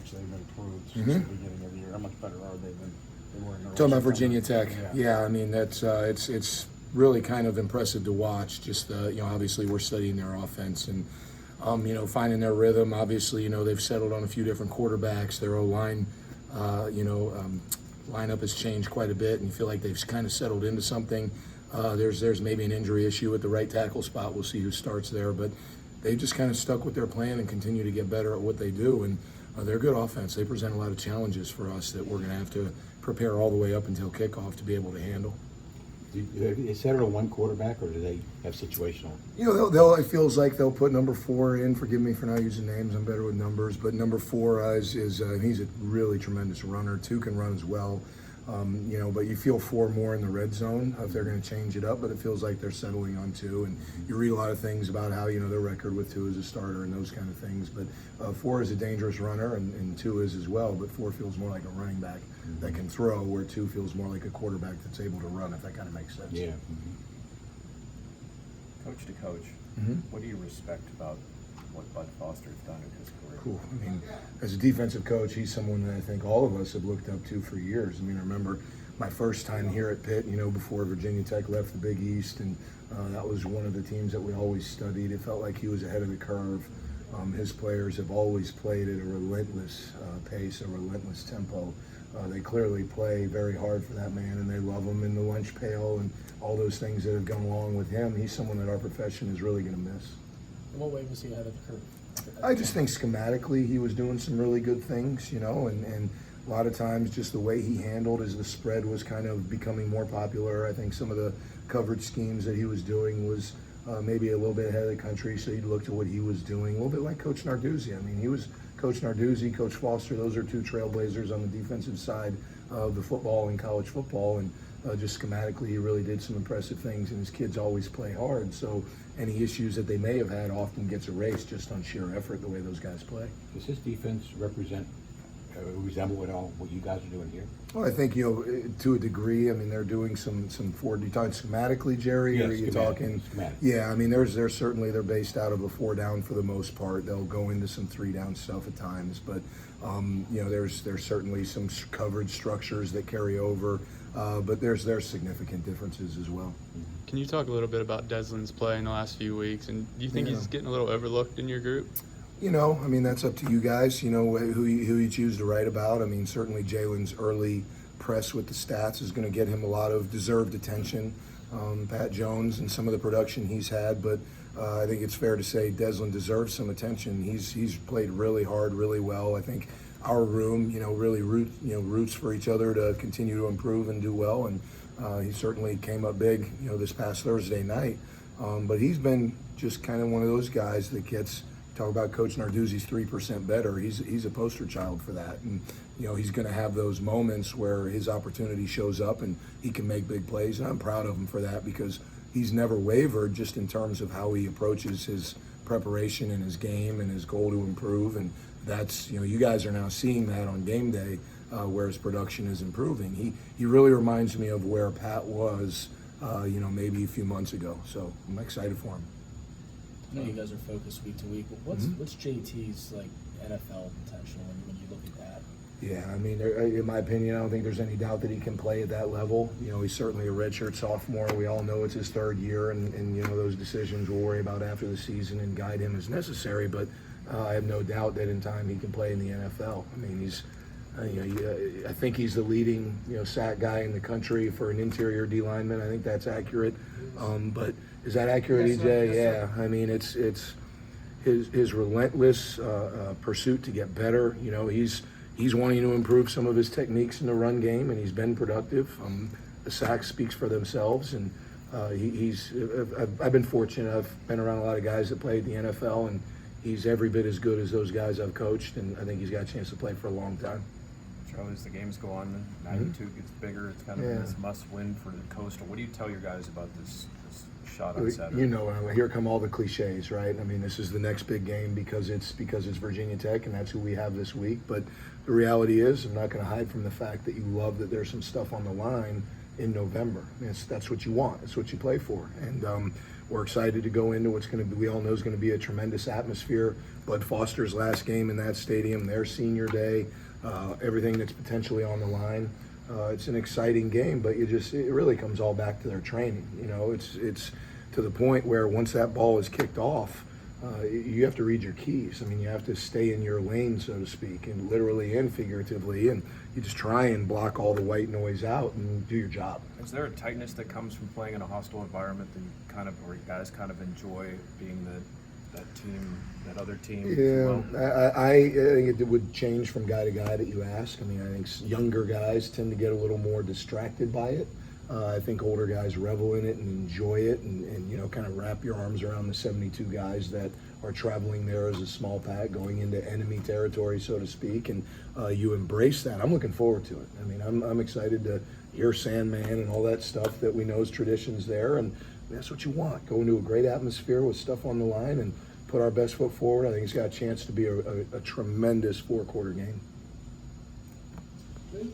much they've improved since the beginning of the year. How much better are they than they were in the Talking about Virginia Tech, yeah. I mean, that's it's really kind of impressive to watch. Just obviously we're studying their offense and finding their rhythm. Obviously, they've settled on a few different quarterbacks. Their O-line, lineup has changed quite a bit, and you feel like they've kind of settled into something. There's maybe an injury issue at the right tackle spot. We'll see who starts there, but they just kind of stuck with their plan and continue to get better at what they do. And they're a good offense. They present a lot of challenges for us that we're going to have to prepare all the way up until kickoff to be able to handle. Is that a one quarterback, or do they have situational? It feels like they'll put number 4 in. Forgive me for not using names. I'm better with numbers. But number 4 is he's a really tremendous runner. 2 can run as well. But you feel 4 more in the red zone if they're going to change it up. But it feels like they're settling on 2. And you read a lot of things about how their record with 2 as a starter and those kind of things. But 4 is a dangerous runner, and 2 is as well. But 4 feels more like a running back that can throw, where 2 feels more like a quarterback that's able to run. If that kind of makes sense. Yeah. Coach to coach, what do you respect about what Bud Foster's done in his career? Cool. I mean, as a defensive coach, he's someone that I think all of us have looked up to for years. I mean, I remember my first time here at Pitt, before Virginia Tech left the Big East, and that was one of the teams that we always studied. It felt like he was ahead of the curve. His players have always played at a relentless pace, a relentless tempo. They clearly play very hard for that man, and they love him in the lunch pail and all those things that have gone along with him. He's someone that our profession is really going to miss. In what way was he ahead of the curve? I just think schematically he was doing some really good things, and a lot of times just the way he handled as the spread was kind of becoming more popular. I think some of the coverage schemes that he was doing was maybe a little bit ahead of the country, so you'd look to what he was doing, a little bit like Coach Narduzzi. I mean, he was Coach Narduzzi, Coach Foster, those are 2 trailblazers on the defensive side of the football and college football, and just schematically he really did some impressive things, and his kids always play hard, so any issues that they may have had often gets erased just on sheer effort, the way those guys play. Does this defense resemble at all what you guys are doing here? Well, I think, to a degree, I mean, they're doing some forward. You talking schematically, Jerry? Yeah, or are you talking? Schematic. Yeah, I mean, there's certainly, they're based out of a 4 down for the most part. They'll go into some 3 down stuff at times, but, there's certainly some coverage structures that carry over, but there's significant differences as well. Can you talk a little bit about Deslin's play in the last few weeks, and do you think he's getting a little overlooked in your group? I mean, that's up to you guys, who you choose to write about. I mean, certainly Jalen's early press with the stats is going to get him a lot of deserved attention. Pat Jones and some of the production he's had, but I think it's fair to say Deslin deserves some attention. He's played really hard, really well. I think our room, really roots for each other to continue to improve and do well, and he certainly came up big, this past Thursday night. But he's been just kind of one of those guys that gets. Talk about Coach Narduzzi's 3% better. He's a poster child for that, and he's going to have those moments where his opportunity shows up and he can make big plays. And I'm proud of him for that, because he's never wavered just in terms of how he approaches his preparation and his game and his goal to improve. And that's you guys are now seeing that on game day, where his production is improving. He really reminds me of where Pat was, maybe a few months ago. So I'm excited for him. I know you guys are focused week to week, but what's JT's NFL potential when you look at that? Yeah, I mean, in my opinion, I don't think there's any doubt that he can play at that level. He's certainly a redshirt sophomore. We all know it's his 3rd year, and those decisions we'll worry about after the season and guide him as necessary. But I have no doubt that in time he can play in the NFL. I mean, I think he's the leading sack guy in the country for an interior D lineman. I think that's accurate. But is that accurate, Yes, EJ? sir. Yes, Yeah. sir. I mean, it's his relentless pursuit to get better. He's wanting to improve some of his techniques in the run game, and he's been productive. The sacks speaks for themselves, and I've been fortunate. I've been around a lot of guys that played in the NFL, and he's every bit as good as those guys I've coached, and I think he's got a chance to play for a long time. Charlie, as the games go on, 92 gets bigger. It's kind of this must-win for the Coastal. What do you tell your guys about this shot on Saturday? Here come all the cliches, right? I mean, this is the next big game because it's Virginia Tech, and that's who we have this week. But the reality is, I'm not going to hide from the fact that you love that there's some stuff on the line in November. That's what you want. That's what you play for. And we're excited to go into what's going to be, we all know is going to be a tremendous atmosphere. Bud Foster's last game in that stadium, their senior day, everything that's potentially on the line. It's an exciting game, but it really comes all back to their training. You know, it's to the point where once that ball is kicked off, you have to read your keys. I mean, you have to stay in your lane, so to speak, and literally and figuratively, and you just try and block all the white noise out and do your job. Is there a tightness that comes from playing in a hostile environment that you kind of, or you guys kind of enjoy being that team, that other team? Yeah, I think it would change from guy to guy that you ask. I mean, I think younger guys tend to get a little more distracted by it. I think older guys revel in it and enjoy it, and you know, kind of wrap your arms around the 72 guys that are traveling there as a small pack, going into enemy territory, so to speak, and you embrace that. I'm looking forward to it. I mean, I'm excited to hear Sandman and all that stuff that we know is traditions there, and that's what you want. Go into a great atmosphere with stuff on the line and put our best foot forward. I think it's got a chance to be a tremendous 4-quarter game. Great.